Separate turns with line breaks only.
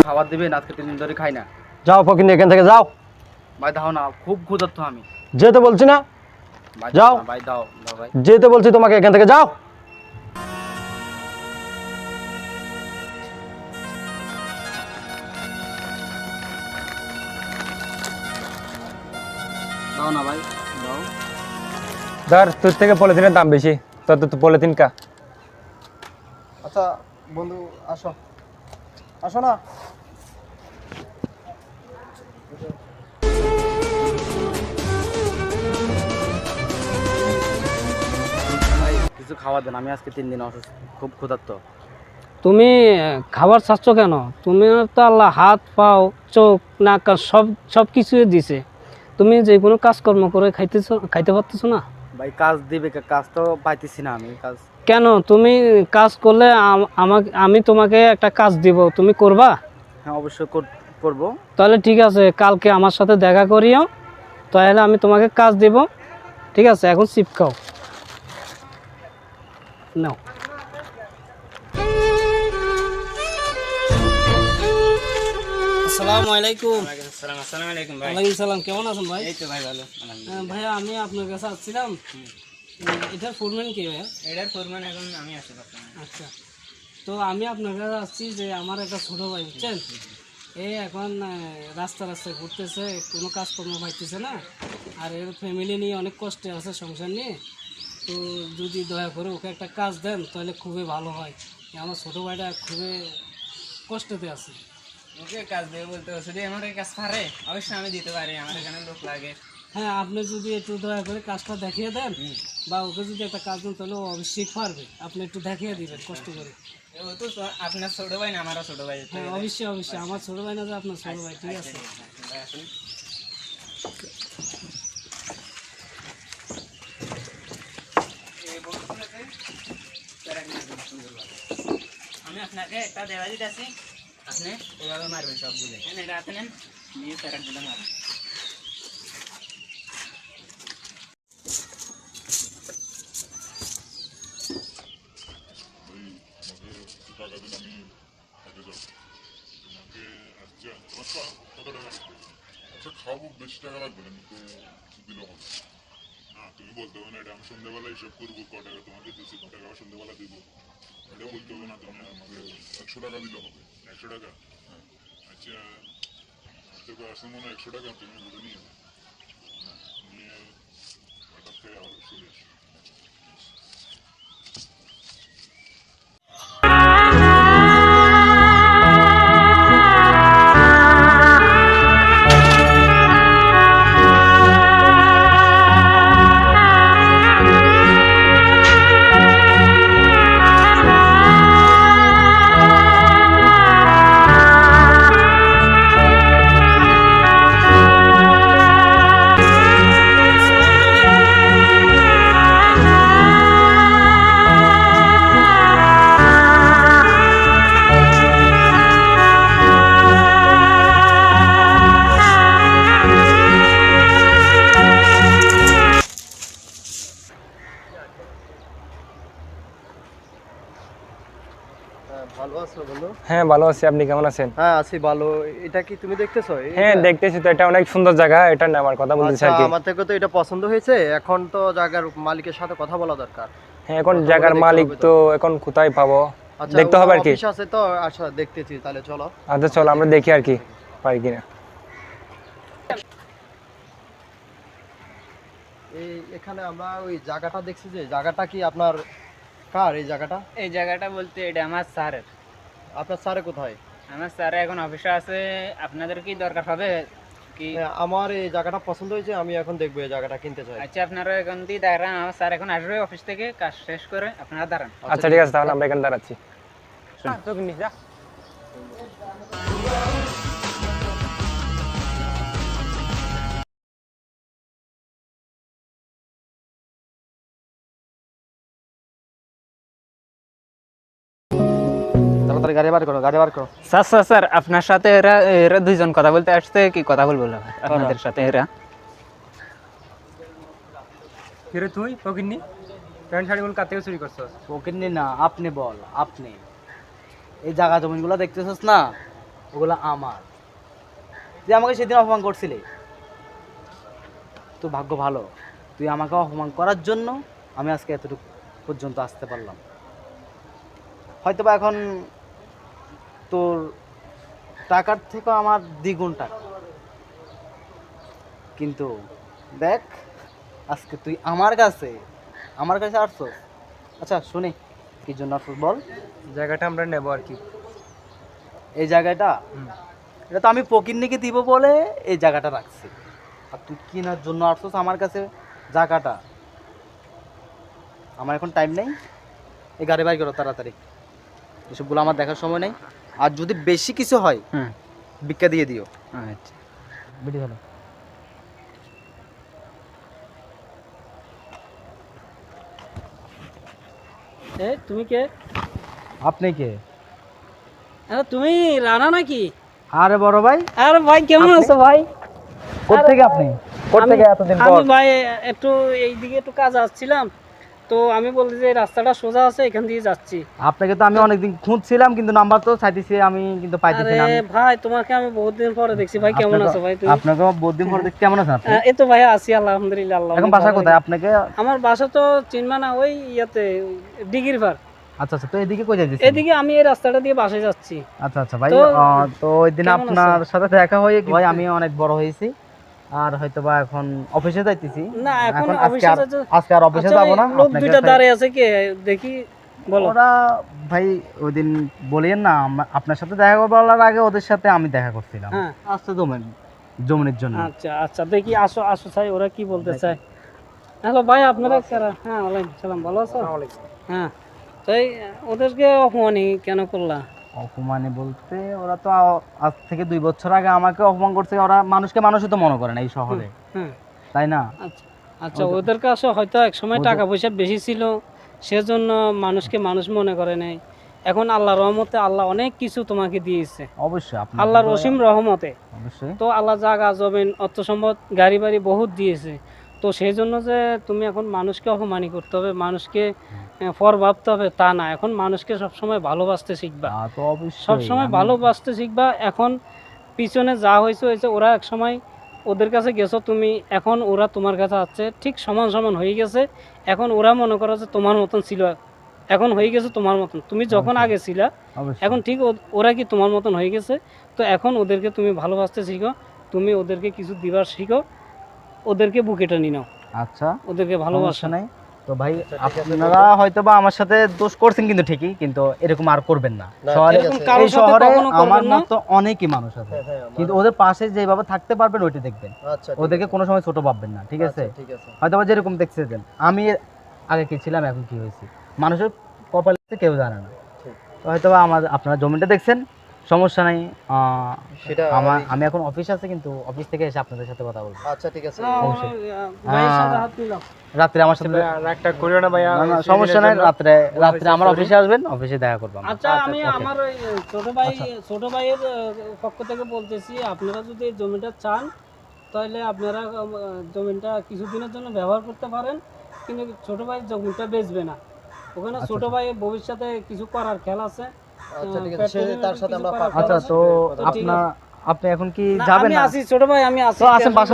খাবার দিবেন, আজকে 3 দিন ধরে খাই না।
যাও ফকির এখান থেকে যাও।
ভাই দাও না, খুব ক্ষুধার্ত আমি।
যেতে বলছি না,
ভাই
যাও।
ভাই দাও দাও ভাই।
যেতে বলছি তোমাকে, এখান থেকে যাও।
দাও না ভাই, দাও।
ধর, তোর থেকে পলিথিনের দাম বেশি, তোর তো পলিথিন কা।
আচ্ছা বন্ধু, আসো আসো না।
ভাই কিছু খাওয়া দেন, আমি আজকে 3 দিন অসুস্থ, খুব ক্ষুধার্ত।
তুমি খাবার চাচ্ছ কেন? তুমি তো আল্লাহ হাত পাও চোখ নাক কান সব কিছুই দিছে। তুমি যে কোনো কাজকর্ম করে খাইতে পারতেছো না?
ভাই কাজ দিবে, কাজ তো পাইতেছি না আমি। কাজ
কেন? তুমি কাজ করলে আমি তোমাকে একটা কাজ দিব, তুমি করবা?
হ্যাঁ অবশ্যই করবো।
তাহলে ঠিক আছে, কালকে আমার সাথে দেখা করিও, তাহলে আমি তোমাকে কাজ দিব। ঠিক আছে, এখন চিপ খাও, নাও। আসসালামু আলাইকুম।
আসসালামু আলাইকুম ভাই।
ওয়ালাইকুম সালাম। কেমন আছেন ভাই?
এই তো ভাই ভালো।
ভাইয়া আমি আপনার কাছে আসছিলাম, এটার ফোরম্যান কে ভাইয়া?
এটার ফোরম্যান এখন আমি আসি বর্তমানে।
আচ্ছা, তো আমি আপনার কাছে আসছি যে আমার একটা ছোট ভাই, বুঝছেন, এই এখন রাস্তায় ঘুরতেছে, কোনো কাজকর্ম পাইতেছে না, আর এর ফ্যামিলি নিয়ে অনেক কষ্টে আছে, সংসার নিয়ে। তো যদি দয়া করে ওকে একটা কাজ দেন তাহলে খুবই ভালো হয়। আমার ছোট ভাইটা খুবই কষ্টতে আছে।
ওকে কাজ দেবে বলতে যদি আমার কাজ পারে অবশ্যই আমি দিতে পারি, আমার এখানে লোক লাগে।
হ্যাঁ, আপনি যদি একটু দয়া করে কাজটা দেখিয়ে দেন বা ওকে যদি একটা কাজ দেন তাহলে ও অবশ্যই পারবে। আপনি একটু দেখিয়ে দিবেন কষ্ট করে।
ও তো আপনার ছোট ভাই না, আমারও ছোট ভাই।
হ্যাঁ অবশ্যই অবশ্যই, আমার ছোট ভাই না যে আপনার ছোট ভাই। ঠিক আছে,
আমি আপনাকে একটা দেওয়া দিতেছি, আপনি এভাবে মারবেন সবগুলো। এটা হাতে নেন, নিয়ে প্যারাগুলো মারবেন।
আচ্ছা খাবো, বেশি টাকা লাগবে না, তো দিলে হবে না। তুমি বলতে হবে না এটা আমি সন্ধ্যাবেলা হিসাব করবো, ক টাকা তোমাকে দিচ্ছি, ক টাকা সন্ধ্যাবেলা দিবো, এটা বলতে হবে না। তুমি আমাকে 100 টাকা দিলে হবে। 100 টাকা? হ্যাঁ। আচ্ছা তোকে আসলে মনে হয় 100 টাকা তুমি বলে নিয়ে যাবে, নিয়ে হঠাৎ থেকে আবার চলে আসো।
ভালো আছো বন্ধু?
হ্যাঁ ভালো আছি, আপনি কেমন আছেন?
হ্যাঁ আছি ভালো। এটা কি তুমি দেখতেছো?
হ্যাঁ দেখতেছি তো, এটা অনেক সুন্দর জায়গা, এটা নেওয়ার কথা বলতেছি আর কি।
আমার থেকে তো এটা পছন্দ হয়েছে, এখন তো জায়গার মালিকের সাথে কথা বলা দরকার।
হ্যাঁ এখন জায়গার মালিক তো এখন কোথায় পাবো, দেখতে হবে আর কি।
অফিস আছে তো, আচ্ছা দেখতেছি, তাহলে চলো।
আচ্ছা চলো আমরা দেখি আর কি পাই কিনা।
এখানে আমরা ওই জায়গাটা দেখছি, যে জায়গাটা কি আপনার কার? এই
জায়গাটা বলতে এটা আমার স্যারের।
আপনার স্যারে কোথায়?
আমার স্যার এখন অফিসে আছে, আপনাদের কি দরকার হবে কি?
আমার এই জায়গাটা পছন্দ হয়েছে, আমি এখন দেখবো এই জায়গাটা কিনতে চাই।
আচ্ছা আপনারা এখন দিয়ে দাঁড়ান, আমার স্যার এখন আসবে অফিস থেকে, কাজ শেষ করে আপনারা দাঁড়ান।
আচ্ছা ঠিক আছে, তাহলে আমরা এখানে দাঁড়াচ্ছি। যা
তাড়াতাড়ি গাড়ি বার করো, গাড়ি বার করো।
স্যার স্যার স্যার আপনার সাথে এরা দুইজন কথা বলতে আসছে, কি কথা বলবো আপনাদের সাথে? এরা
কিরে তুই ফকিন্নি প্যান্ট শাড়িগুলো কার থেকে চুরি করছস?
ওকে না, আপনি বল। আপনি এই জায়গা জমিনগুলো দেখতেছিস না, ওগুলো আমার। যে আমাকে সেদিন অপমান করছিলি, তো ভাগ্য ভালো, তুই আমাকে অপমান করার জন্য আমি আজকে এতটুকু পর্যন্ত আসতে পারলাম। হয়তোবা এখন তোর টাকার থেকেও আমার দ্বিগুণ টাকা, কিন্তু দেখ আজকে তুই আমার কাছে আসছস। আচ্ছা শুনি কি জন্য আসছস বল।
জায়গাটা আমরা নেব আর কি।
এই জায়গাটা, এটা তো আমি ফকিন্নিকে দিব বলে এই জায়গাটা রাখছি, আর তুই কেনার জন্য আসছস আমার কাছে জায়গাটা। আমার এখন টাইম নেই, এই গাড়ি বাই করো তাড়াতাড়ি, এসবগুলো আমার দেখার সময় নেই। আর যদি বেশি কিছু হয় ভিক্ষা দিয়ে দিও।
আচ্ছা
বেটি ভালো।
তুমি কে?
আপনি কে?
আরে তুমি রানা নাকি?
আরে বড় ভাই,
আরে ভাই কেমন আছো ভাই?
কোত্থেকে আপনি? কোত্থেকে এতদিন পর?
আমি ভাই একটু এইদিকে একটু কাজ আসছিলাম, তো আমি বলছি যে রাস্তাটা সোজা আছে, এখান দিয়ে যাচ্ছি।
আপনাকে তো আমি অনেকদিন খুঁজছিলাম, কিন্তু নাম্বার তো চাইতেছি আমি, কিন্তু পাইতেছি না।
আরে ভাই তোমাকে আমি বহুত দিন পরে দেখছি ভাই, কেমন আছো ভাই তুমি?
আপনাকে বহুত দিন পরে দেখছি, কেমন আছেন আপনি?
এই তো ভাই আছি আলহামদুলিল্লাহ। আল্লাহ
এখন বাসা কোথায় আপনাকে?
আমার বাসা তো চিনবা না, ওই ইয়াতে ডিগির পার।
আচ্ছা আচ্ছা, তো এদিকে কই যাইতেছেন?
এদিকে আমি এই রাস্তাটা দিয়ে বাসায় যাচ্ছি।
আচ্ছা আচ্ছা ভাই,
তো
তো ওই দিন
কেমন
আপনার সাথে দেখা হয়ে ভাই আমি অনেক বড় হয়েছি, আর হয়তোবা এখন অফিসে যাইতেছি।
না এখন
আজকে
অফিসে
আর- আজকে আর অফিসে
আচ্ছা,
যাব না।
লোক
আপনাকে
দুইটা দাঁড়িয়ে আছে কে দেখি, বলো।
ওরা ভাই ওই দিন বলিয়েন না, আপনার সাথে দেখা বলার আগে ওদের সাথে আমি দেখা করছিলাম।
হ্যাঁ
আসতে জমিনের জন্য।
আচ্ছা আচ্ছা, দেখি আসো আসো চাই ওরা কি বলতে চায়। হ্যালো ভাই আপনারা কারা? হ্যাঁ ওয়ালাইকুম সালাম, ভালো আছো? হ্যাঁ, তাই ওদেরকে অপমানই কেন করলা?
অপমানে বলতে ওরা তো আজ থেকে 2 বছর আগে আমাকে অপমান করছে। ওরা মানুষকে মানুষই তো মনে করে না এই শহরে,
হ্যাঁ
তাই না?
আচ্ছা আচ্ছা, ওদের কাছে হয়তো এক সময় টাকা পয়সা বেশি ছিল, সেজন্য মানুষকে মানুষ মনে করে নাই। এখন আল্লাহর রহমতে আল্লাহ অনেক কিছু তোমাকে দিয়েছে,
অবশ্যই আপনার
আল্লাহর অসীম রহমতে।
অবশ্যই
তো আল্লাহ জাগা জমিন অর্থ সম্পদ গাড়ি বাড়ি বহুত দিয়েছে, তো সেই জন্য যে তুমি এখন মানুষকে অপমানি করতে হবে, মানুষকে পর ভাবতে হবে তা না। এখন মানুষকে সবসময় ভালোবাসতে শিখবা,
তা তো অবশ্যই
সবসময় ভালোবাসতে শিখবা। এখন পিছনে যা হয়েছে ওরা এক সময় ওদের কাছে গেছো তুমি, এখন ওরা তোমার কাছে আছে, ঠিক সমান সমান হয়ে গেছে। এখন ওরা মনে করো যে তোমার মতন ছিল, এখন হয়ে গেছে তোমার মতন। তুমি যখন আগে ছিলা,
অবশ্যই।
এখন ঠিক ওরা কি তোমার মতন হয়ে গেছে। তো এখন ওদেরকে তুমি ভালোবাসতে শিখো, তুমি ওদেরকে কিছু দিবার শিখো, ওদেরকে বুকে টেনে নাও,
আচ্ছা
ওদেরকে ভালোবাসা
সমস্যা নাই। তো ভাই আপনারা হয়তোবা আমার সাথে দোষ করছেন, কিন্তু ঠিকই, কিন্তু এরকম আর করবেন না। শহরে
এরকম কারোর
এই
সাথে
শহরে
কখনো
আমার
করবেন না।
মতো অনেকই মানুষ আছে, কিন্তু ওদের পাশে যেভাবে থাকতে পারবেন ওইটা দেখবেন।
আচ্ছা
ওদেরকে কোনো সময় ছোট ভাববেন না, ঠিক আছে?
ঠিক আছে।
হয়তোবা যেরকম দেখছেন আমি আগে কি ছিলাম এখন কি হয়েছি, মানুষের কপালে কেউ জানে না। তো হয়তোবা আপনারা জমিটা দেখছেন, সমস্যা নাই।
সেটা
আমি এখন অফিস আছে, কিন্তু অফিস থেকে এসে আপনাদের সাথে কথা বলবো।
আচ্ছা ঠিক আছে।
অবশ্যই।
ভাইয়ের সাথে হাত মিলাও।
রাত্রে আমার সাথে
রাগটা করিও না ভাইয়া।
না, সমস্যা নাই, রাত্রে আমার অফিসে আসবেন, অফিসে দেখা করবো আমরা।
আচ্ছা আমি আমার ওই ছোট ভাইয়ের পক্ষ থেকে বলতেছি, আপনারা যদি এই জমিটা চান তাহলে আপনারা জমিটা কিছুদিনের জন্য ব্যবহার করতে পারেন, কিন্তু ছোট ভাই জমিটা বেচবে না। ওখানে ছোট ভাই ভবিষ্যতে কিছু করার খেয়াল আছে।
আচ্ছা ঠিক আছে, তার সাথে আমরা
আচ্ছা, তো
তো ঠিক
আপনি এখন কি
না,
যাবেন
আমি
না?
আছি ছোট ভাই, আমি আছি।
তো আসেন বাসায়।